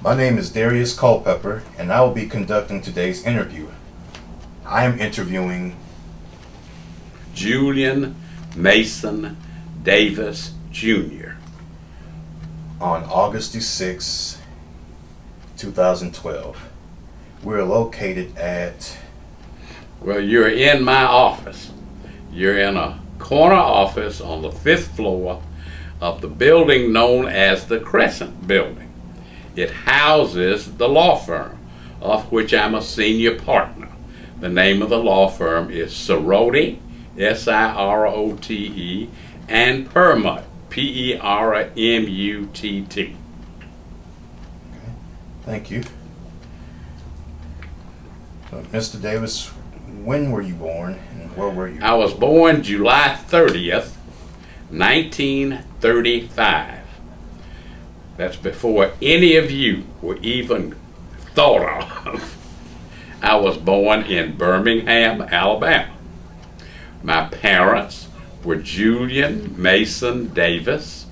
My name is Darius Culpepper, and I will be conducting today's interview. I am interviewing Julian Mason Davis Jr. on August the 6th, 2012. We're located at... Well, you're in my office. You're in a corner office on the 5th floor of the building known as the Crescent Building. It houses the law firm, of which I'm a senior partner. The name of the law firm is Sirote, S-I-R-O-T-E, and Permutt, P-E-R-M-U-T-T. Okay. Thank you. Mr. Davis, when were you born and where were you? I was born July 30th, 1935. That's before any of you were even thought of. I was born in Birmingham, Alabama. My parents were Julian Mason Davis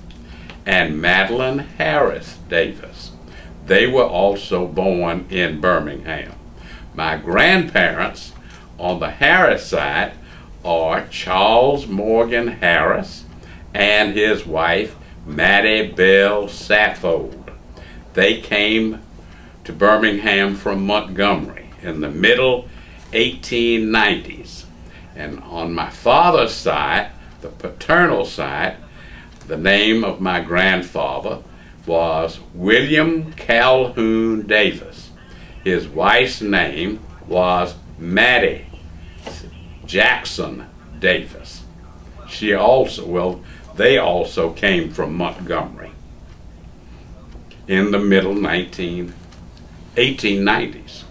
and Madeline Harris Davis. They were also born in Birmingham. My grandparents on the Harris side are Charles Morgan Harris and his wife Mattie Bell Saffold. They came to Birmingham from Montgomery in the middle 1890s. And on my father's side, the paternal side, the name of my grandfather was William Calhoun Davis. His wife's name was Mattie Jackson Davis. They also came from Montgomery in the middle 1890s.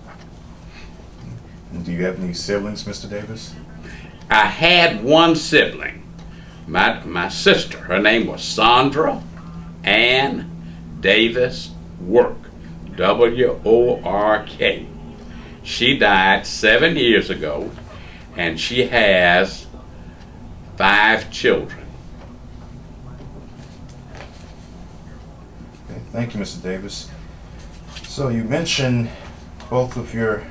Do you have any siblings, Mr. Davis? I had one sibling, my sister. Her name was Sandra Ann Davis Work, W-O-R-K. She died 7 years ago, and she has 5 children. Okay, thank you, Mr. Davis. So you mentioned both of your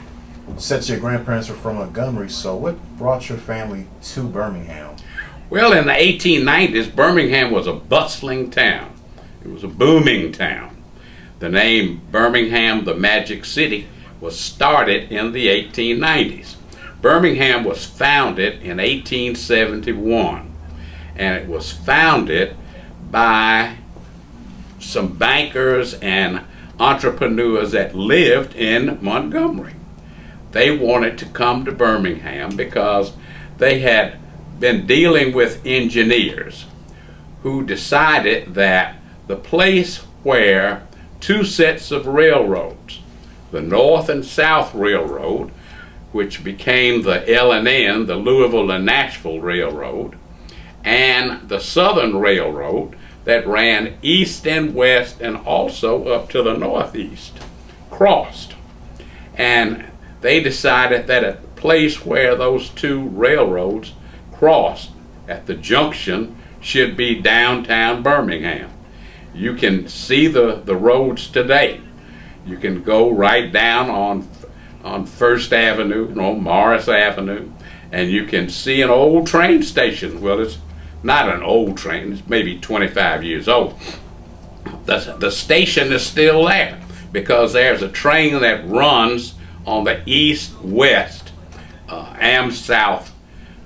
grandparents were from Montgomery, so what brought your family to Birmingham? Well, in the 1890s, Birmingham was a bustling town. It was a booming town. The name Birmingham, the Magic City, was started in the 1890s. Birmingham was founded in 1871, and it was founded by some bankers and entrepreneurs that lived in Montgomery. They wanted to come to Birmingham because they had been dealing with engineers who decided that the place where 2 sets of railroads, the North and South Railroad, which became the L&N, the Louisville and Nashville Railroad, and the Southern Railroad that ran east and west and also up to the northeast, crossed. And they decided that a place where those 2 railroads crossed at the junction should be downtown Birmingham. You can see the roads today. You can go right down on First Avenue, Morris Avenue, and you can see an old train station. Well, it's not an old train, it's maybe 25 years old. The station is still there because there's a train that runs on the east-west Am-South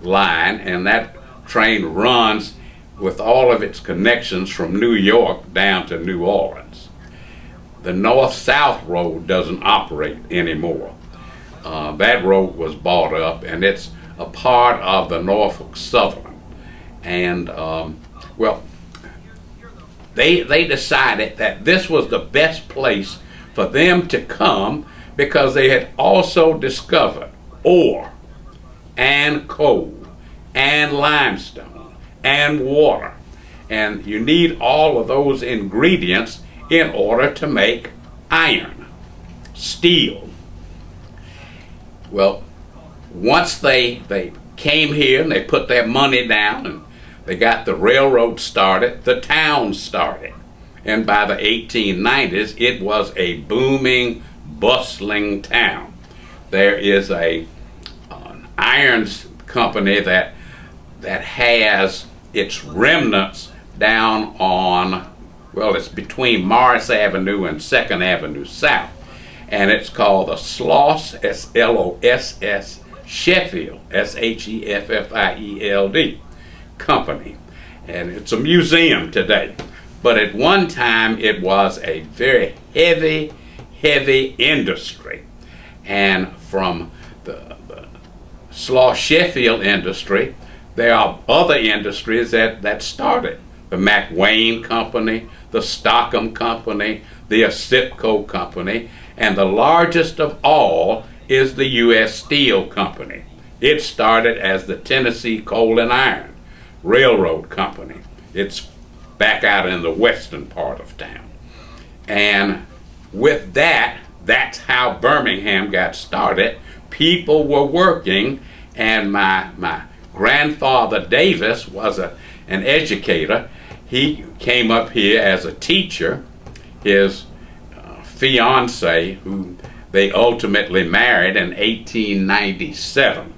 line, and that train runs with all of its connections from New York down to New Orleans. The North-South road doesn't operate anymore. That road was bought up, and it's a part of the Norfolk Southern. And they decided that this was the best place for them to come because they had also discovered ore and coal and limestone and water. And you need all of those ingredients in order to make iron, steel. Well, once they came here and they put their money down and they got the railroad started, the town started. and by the 1890s, it was a booming, bustling town. There is an iron company that has its remnants down on, well, it's between Morris Avenue and 2nd Avenue South, and it's called the Sloss, S-L-O-S-S, Sheffield, S-H-E-F-F-I-E-L-D, company. And it's a museum today. But at one time, it was a very heavy industry. And from the Sloss Sheffield industry, there are other industries that started. The McWayne Company, the Stockham Company, the Asipco Company, and the largest of all is the U.S. Steel Company. It started as the Tennessee Coal and Iron Railroad Company. It's back out in the western part of town. And with that, that's how Birmingham got started. People were working, and my grandfather Davis was an educator. He came up here as a teacher. His fiance, who they ultimately married in 1897,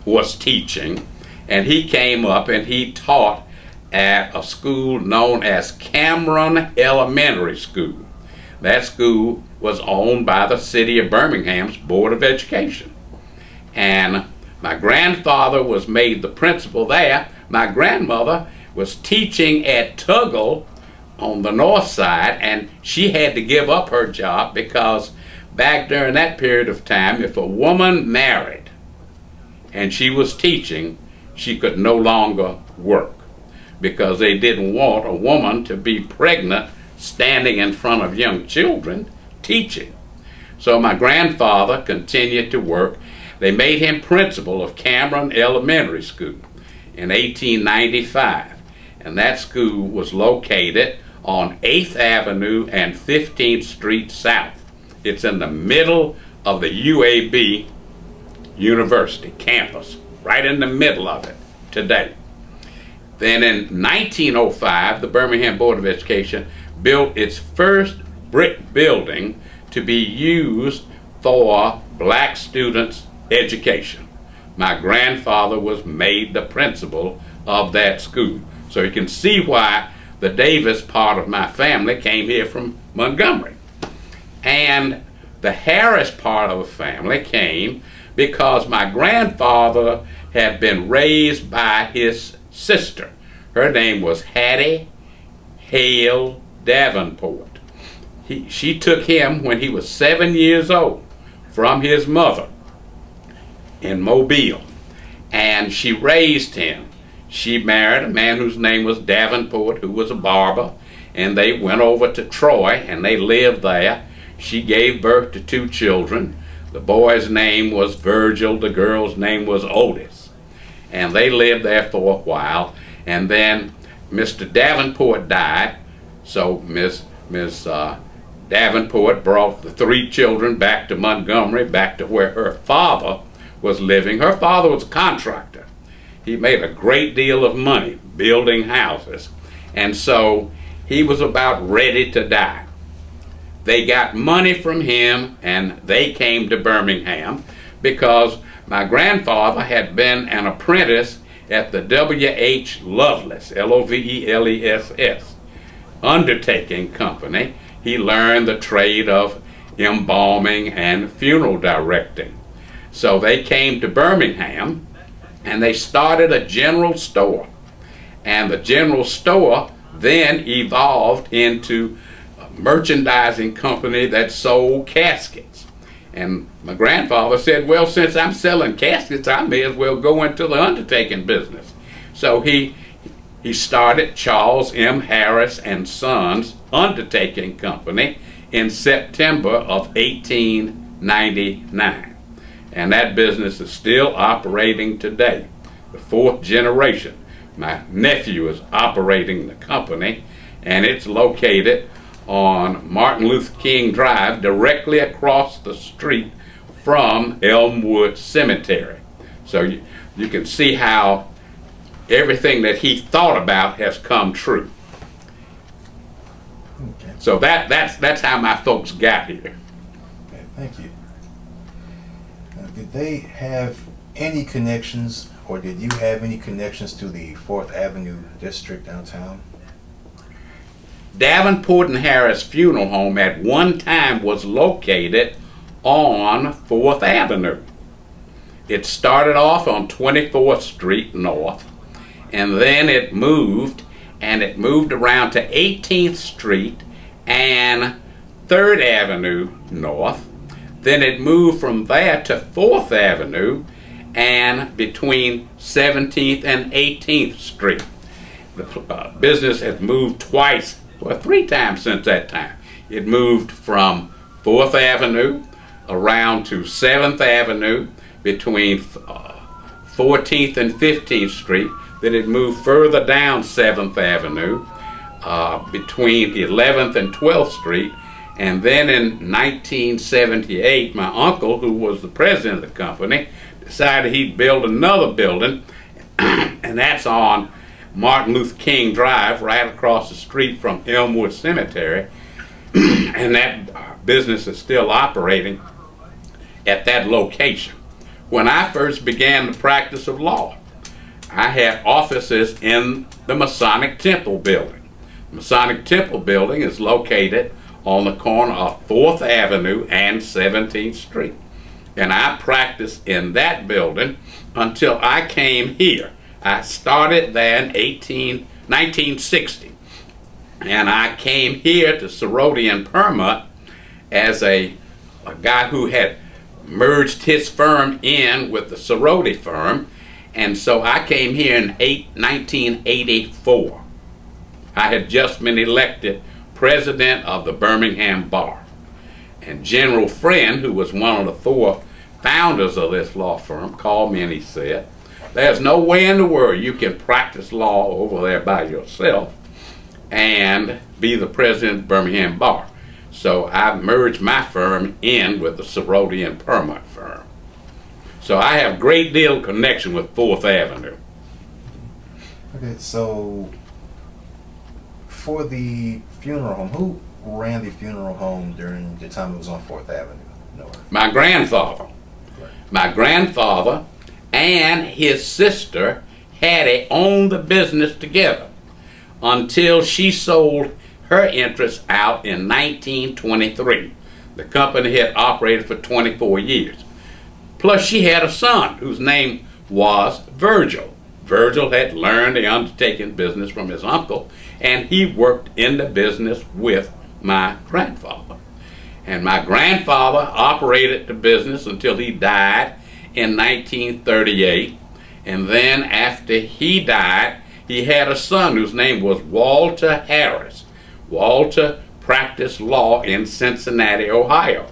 was teaching, and he came up and he taught at a school known as Cameron Elementary School. That school was owned by the City of Birmingham's Board of Education. And my grandfather was made the principal there. My grandmother was teaching at Tuggle on the north side, and she had to give up her job because back during that period of time, if a woman married and she was teaching, she could no longer work because they didn't want a woman to be pregnant standing in front of young children teaching. So my grandfather continued to work. They made him principal of Cameron Elementary School in 1895, and that school was located on 8th Avenue and 15th Street South. It's in the middle of the UAB University campus, right in the middle of it today. Then in 1905, the Birmingham Board of Education built its first brick building to be used for black students' education. My grandfather was made the principal of that school. So you can see why the Davis part of my family came here from Montgomery. And the Harris part of the family came because my grandfather had been raised by his sister. Her name was Hattie Hale Davenport. She took him when he was 7 years old from his mother in Mobile, and she raised him. She married a man whose name was Davenport, who was a barber, and they went over to Troy and they lived there. She gave birth to 2 children. The boy's name was Virgil, the girl's name was Otis. And they lived there for a while, and then Mr. Davenport died, so Miss Davenport brought the 3 children back to Montgomery, back to where her father was living. Her father was a contractor. He made a great deal of money building houses, and so he was about ready to die. They got money from him and they came to Birmingham because my grandfather had been an apprentice at the W.H. Lovelace, L-O-V-E-L-E-S-S, undertaking company. He learned the trade of embalming and funeral directing. So they came to Birmingham and they started a general store. And the general store then evolved into a merchandising company that sold caskets. And my grandfather said, well, since I'm selling caskets, I may as well go into the undertaking business. So he started Charles M. Harris and Sons Undertaking Company in September of 1899. And that business is still operating today. The 4th generation. My nephew is operating the company, and it's located on Martin Luther King Drive, directly across the street from Elmwood Cemetery. So you can see how everything that he thought about has come true. So that's how my folks got here. Okay, thank you. Did they have any connections, or did you have any connections to the 4th Avenue district downtown? Davenport and Harris Funeral Home at one time was located on 4th Avenue. It started off on 24th Street North, and then it moved around to 18th Street and 3rd Avenue North. Then it moved from there to 4th Avenue and between 17th and 18th Street. The business has moved twice, or 3 times since that time. It moved from 4th Avenue around to 7th Avenue between 14th and 15th Street. Then it moved further down 7th Avenue between 11th and 12th Street. And then in 1978, my uncle, who was the president of the company, decided he'd build another building, and that's on Martin Luther King Drive, right across the street from Elmwood Cemetery. And that business is still operating at that location. When I first began the practice of law, I had offices in the Masonic Temple building. The Masonic Temple building is located on the corner of 4th Avenue and 17th Street. And I practiced in that building until I came here. I started there in 1960. And I came here to Cerroti and Permut as a guy who had merged his firm in with the Cerroti firm. And so I came here in 1984. I had just been elected president of the Birmingham Bar. And General Friend, who was one of the 4 founders of this law firm, called me and he said, "There's no way in the world you can practice law over there by yourself and be the president of the Birmingham Bar." So I merged my firm in with the Cerroti and Permut firm. So I have a great deal of connection with 4th Avenue. Okay, so for the funeral home, who ran the funeral home during the time it was on 4th Avenue? No. My grandfather. My grandfather and his sister Hattie owned the business together until she sold her interest out in 1923. The company had operated for 24 years. Plus she had a son whose name was Virgil. Virgil had learned the undertaking business from his uncle, and he worked in the business with my grandfather. And my grandfather operated the business until he died in 1938. And then after he died, he had a son whose name was Walter Harris. Walter practiced law in Cincinnati, Ohio.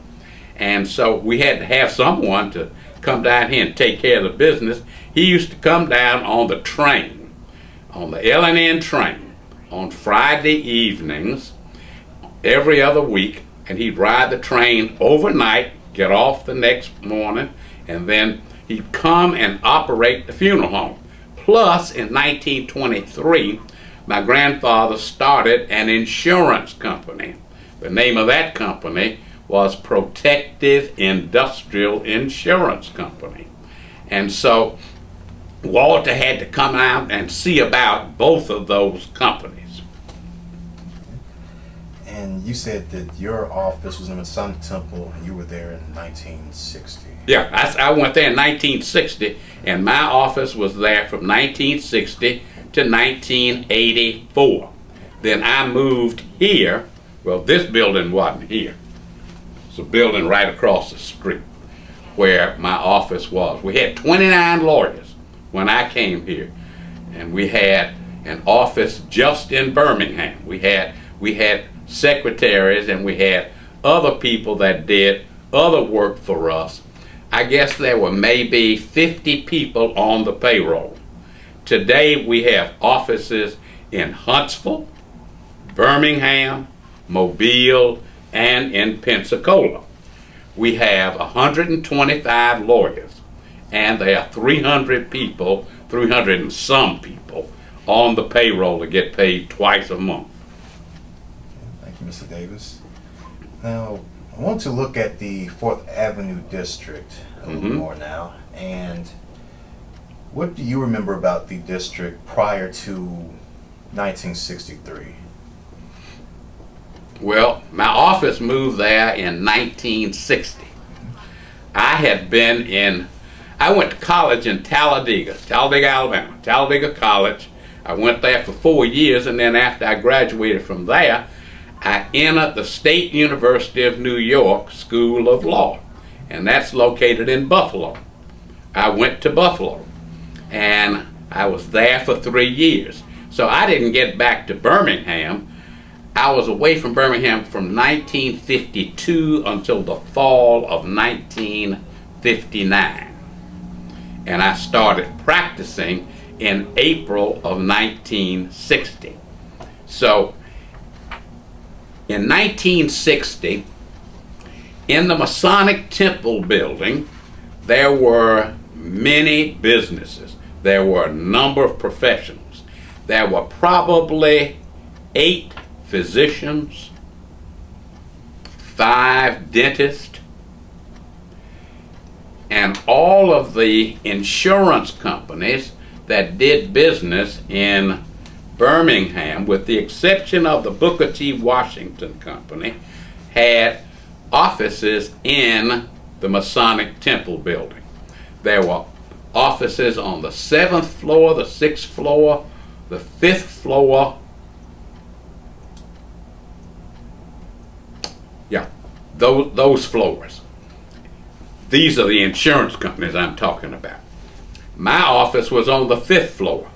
And so we had to have someone to come down here and take care of the business. He used to come down on the train, on the L&N train, on Friday evenings every other week, and he'd ride the train overnight, get off the next morning, and then he'd come and operate the funeral home. Plus, in 1923, my grandfather started an insurance company. The name of that company was Protective Industrial Insurance Company. And so Walter had to come out and see about both of those companies. And you said that your office was in the Masonic Temple and you were there in 1960. Yeah, I went there in 1960, and my office was there from 1960 to 1984. Then I moved here. Well, this building wasn't here. It's a building right across the street where my office was. We had 29 lawyers when I came here, and we had an office just in Birmingham. We had secretaries, and we had other people that did other work for us. I guess there were maybe 50 people on the payroll. Today we have offices in Huntsville, Birmingham, Mobile, and in Pensacola. We have 125 lawyers, and there are 300 people, 300 and some people on the payroll to get paid twice a month. Thank you, Mr. Davis. Now, I want to look at the 4th Avenue district a little more now. And what do you remember about the district prior to 1963? Well, my office moved there in 1960. I went to college in Talladega, Alabama, Talladega College. I went there for 4 years, and then after I graduated from there, I entered the State University of New York School of Law, and that's located in Buffalo. I went to Buffalo, and I was there for 3 years. So I didn't get back to Birmingham. I was away from Birmingham from 1952 until the fall of 1959. And I started practicing in April of 1960. So in 1960, in the Masonic Temple building, there were many businesses. There were a number of professionals. There were probably 8 physicians, 5 dentists, and all of the insurance companies that did business in Birmingham, with the exception of the Booker T. Washington Company, had offices in the Masonic Temple building. There were offices on the 7th floor, the 6th floor, the 5th floor. Yeah, those floors. These are the insurance companies I'm talking about. My office was on the 5th floor.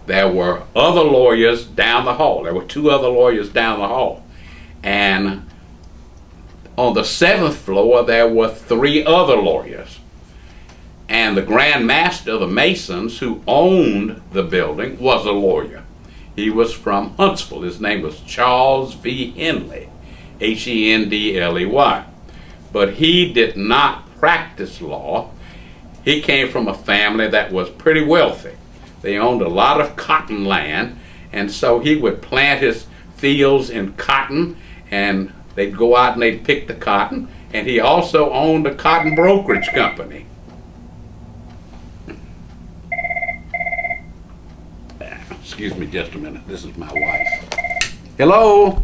There were other lawyers down the hall. There were 2 other lawyers down the hall. And on the 7th floor, there were 3 other lawyers. And the Grand Master of the Masons, who owned the building, was a lawyer. He was from Huntsville. His name was Charles V. Henley, Hendley. But he did not practice law. He came from a family that was pretty wealthy. They owned a lot of cotton land, and so he would plant his fields in cotton, and they'd go out and they'd pick the cotton. And he also owned a cotton brokerage company. Excuse me just a minute. This is my wife. Hello?